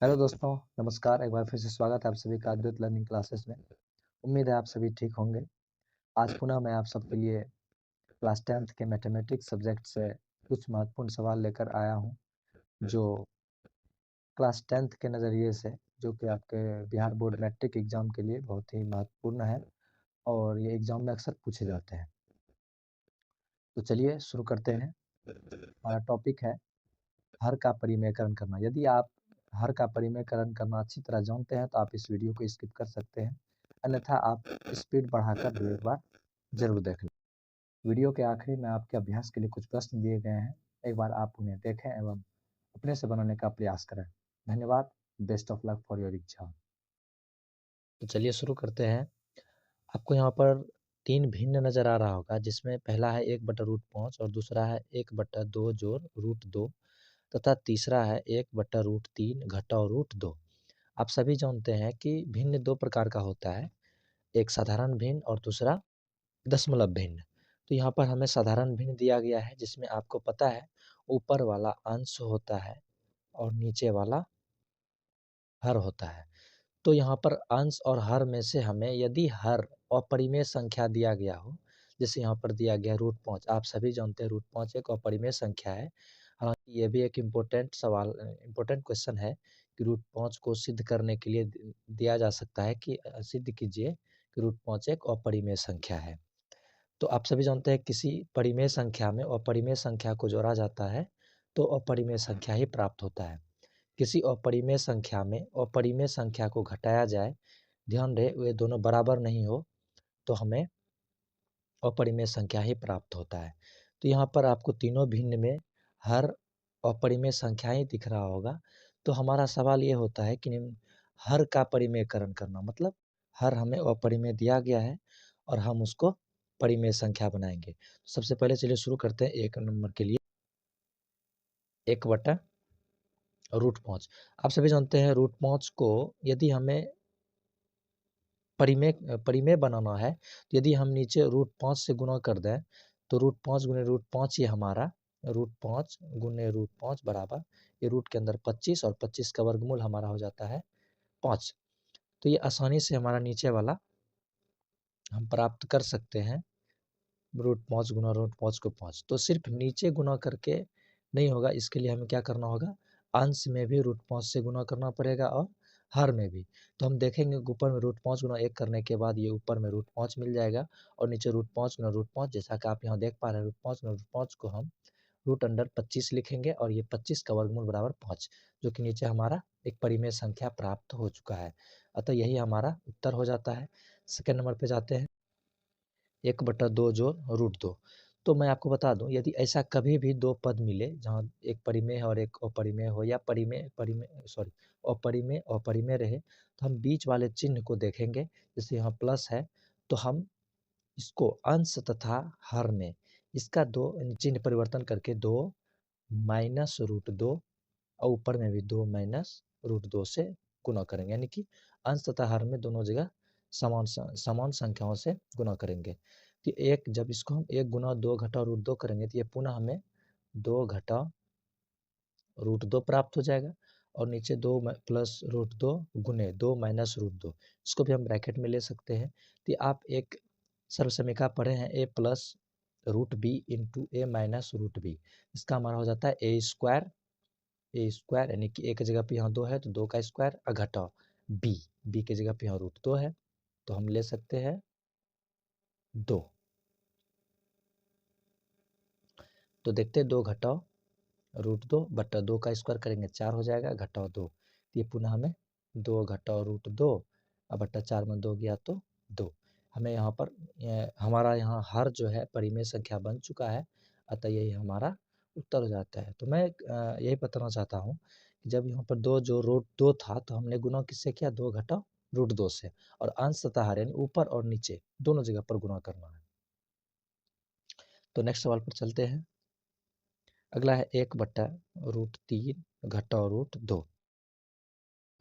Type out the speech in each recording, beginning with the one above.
Hello दोस्तों, नमस्कार। एक बार फिर से स्वागत है आप सभी का अद्वैत लर्निंग क्लासेस में। उम्मीद है आप सभी ठीक होंगे। आज पुनः मैं आप सबके लिए क्लास 10th के मैथमेटिक्स सब्जेक्ट से कुछ महत्वपूर्ण सवाल लेकर आया हूं, जो क्लास 10th के नज़रिए से, जो कि आपके बिहार बोर्ड मैट्रिक एग्जाम के लिए बहुत ही महत्वपूर्ण है और ये एग्जाम में अक्सर पूछे जाते हैं। तो चलिए शुरू करते हैं। हमारा टॉपिक है हर का परिमेयकरण करना। यदि आप हर का परिमेयकरण करना अच्छी तरह जानते हैं तो आप इस वीडियो को स्किप कर सकते हैं, अन्यथा आप स्पीड बढ़ाकर भी एक बार जरूर देख लें। वीडियो के आखिरी में आपके अभ्यास के लिए कुछ प्रश्न दिए गए हैं, एक बार आप उन्हें देखें एवं अपने से बनाने का प्रयास करें। धन्यवाद। Best of luck for your exam. तो चलिए शुरू करते हैं। आपको यहाँ पर तीन भिन्न नजर आ रहा होगा, जिसमें पहला है 1/√5 और दूसरा है 1/2 जोड़ √2 तथा तीसरा है 1/√3 घटाओ √2। आप सभी जानते हैं कि भिन्न दो प्रकार का होता है, एक साधारण भिन्न और दूसरा दशमलव भिन्न। तो यहाँ पर हमें साधारण भिन्न दिया गया है, जिसमें आपको पता है ऊपर वाला अंश होता है और नीचे वाला हर होता है। तो यहाँ पर अंश और हर में से हमें यदि हर अपरिमेय संख्या दिया गया हो, जैसे यहाँ पर दिया गया √5, आप सभी जानते हैं √5 एक अपरिमेय संख्या है। हालांकि ये भी एक इम्पोर्टेंट क्वेश्चन है कि √5 को सिद्ध करने के लिए दिया जा सकता है कि सिद्ध कीजिए कि √5 एक अपरिमेय संख्या है। तो आप सभी जानते हैं किसी परिमेय संख्या में अपरिमेय संख्या को जोड़ा जाता है तो अपरिमेय संख्या ही प्राप्त होता है। किसी अपरिमेय संख्या में अपरिमेय संख्या को घटाया जाए, ध्यान रहे वे दोनों बराबर नहीं हो, तो हमें अपरिमेय संख्या ही प्राप्त होता है। तो यहाँ पर आपको तीनों भिन्न में हर अपरिमेय संख्या ही दिख रहा होगा। तो हमारा सवाल ये होता है कि हर का परिमेयकरण करना, मतलब हर हमें अपरिमेय दिया गया है और हम उसको परिमेय संख्या बनाएंगे। सबसे पहले चलिए शुरू करते हैं एक नंबर के लिए 1/√5। आप सभी जानते हैं √5 को यदि हमें परिमेय बनाना है, तो यदि हम नीचे √5 से गुना कर दें तो √5 गुने √5 ये हमारा √5 गुने √5 बराबर ये रूट के अंदर 25 और 25 का वर्गमूल हमारा हो जाता है 5। तो ये आसानी से हमारा नीचे वाला हम प्राप्त कर सकते हैं। √5 गुना √5 को 5, तो सिर्फ नीचे गुना करके नहीं होगा, इसके लिए हमें क्या करना होगा, अंश में भी √5 से गुना करना पड़ेगा और हर में भी। तो हम देखेंगे ऊपर में √5 गुना 1 करने के बाद ये ऊपर में √5 मिल जाएगा और नीचे √5 गुना √5, जैसा कि आप यहाँ देख पा रहे हैं √5 गुना √5 को हम √25 लिखेंगे और ये 25 का वर्गमूल बराबर 5, जो कि नीचे हमारा एक परिमेय संख्या प्राप्त हो चुका है। अतः यही हमारा उत्तर हो जाता है। सेकेंड नंबर पे जाते हैं, 1/2 जोड़ √2। तो मैं आपको बता दूं, यदि ऐसा कभी भी दो पद मिले जहां एक परिमेय है और एक अपरिमेय हो, या अपरिमेय अपरिमेय रहे, तो हम बीच वाले चिन्ह को देखेंगे। जैसे यहाँ प्लस है तो हम इसको अंश तथा हर में इसका दो चिन्ह परिवर्तन करके 2 माइनस √2 और ऊपर में भी 2 माइनस √2 से गुना करेंगे, यानी कि अंश तथा हर में दोनों जगह समान संख्याओं से गुना करेंगे। तो एक जब इसको हम 1 गुना 2 घटा √2 करेंगे तो ये पुनः हमें 2 घटा √2 प्राप्त हो जाएगा और नीचे 2 प्लस √2 गुने 2 माइनस √2, इसको भी हम ब्रैकेट में ले सकते हैं। तो आप एक सर्व समीकरण पढ़े हैं a+√b into a minus √b, इसका हमारा हो जाता है a स्क्वायर, यानी कि a की जगह पे यहाँ 2 है तो 2 का स्क्वायर घटाओ b की जगह पे यहाँ √2 है तो हम ले सकते हैं 2। तो देखते हैं 2 घटाओ √2 बटा 2 का स्क्वायर करेंगे 4 हो जाएगा, घटाओ 2, ये पुनः हमें 2 घटाओ √2 और बटा 4 में 2 गया तो 2। हमें यहाँ पर हमारा यहाँ हर जो है परिमेय संख्या बन चुका है, अतः यही हमारा उत्तर हो जाता है। तो मैं यही बताना चाहता हूँ कि जब यहाँ पर 2 जो √2 था तो हमने गुना किससे किया, 2 घटाओ √2 से, और अंश तथा हर यानी ऊपर और नीचे दोनों जगह पर गुना करना है। तो नेक्स्ट सवाल पर चलते हैं। अगला है 1/√3 घटाओ √2।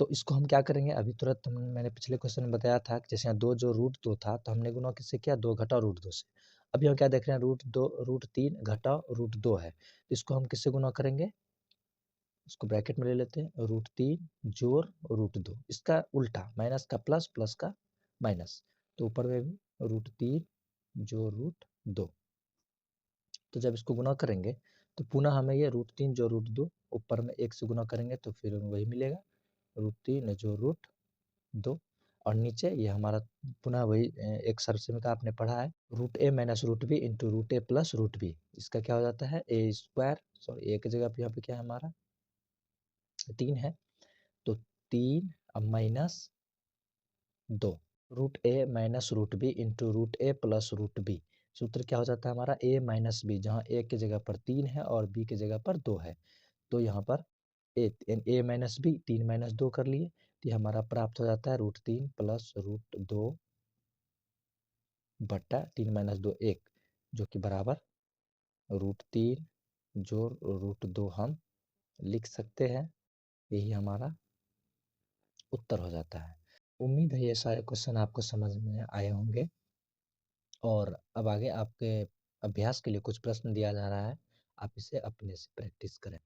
तो इसको हम क्या करेंगे, अभी तुरंत मैंने पिछले क्वेश्चन में बताया था कि जैसे यहाँ 2 जो √2 था तो हमने गुना किससे किया, 2 घटाओ √2 से। अभी हम क्या देख रहे हैं, √3 घटाओ √2 है, तो इसको हम किससे गुना करेंगे, उसको ब्रैकेट में ले लेते हैं, √3 जोड़ √2, इसका उल्टा, माइनस का प्लस, प्लस का माइनस, तो ऊपर में भी √3 जोड़ √2। तो जब इसको गुना करेंगे तो पुनः हमें ये √3 जोड़ √2 ऊपर में 1 से गुना करेंगे तो फिर वही मिलेगा, √3 जोड़ √2, और नीचे ये हमारा पुनः वही एक सर्वसमीकरण आपने पढ़ा है, √a minus √b into √a plus √b, इसका क्या हो जाता है a स्क्वायर, सॉरी a की जगह पे यहाँ पे क्या है हमारा 3 है, तो 3 अब minus 2, √a minus √b into √a plus √b, सूत्र क्या हो जाता है हमारा a माइनस b, जहाँ a की जगह पर 3 है और b की जगह पर 2 है, तो यहाँ पर a माइनस b 3 माइनस 2 कर लिए, तो ये हमारा प्राप्त हो जाता है √3 प्लस √2 बट्टा 3 माइनस 2 1, जो कि बराबर √3 जोड़ √2 हम लिख सकते हैं। यही हमारा उत्तर हो जाता है। उम्मीद है ये सारे क्वेश्चन आपको समझ में आए होंगे, और अब आगे आपके अभ्यास के लिए कुछ प्रश्न दिया जा रहा है, आप इसे अपने से प्रैक्टिस करें।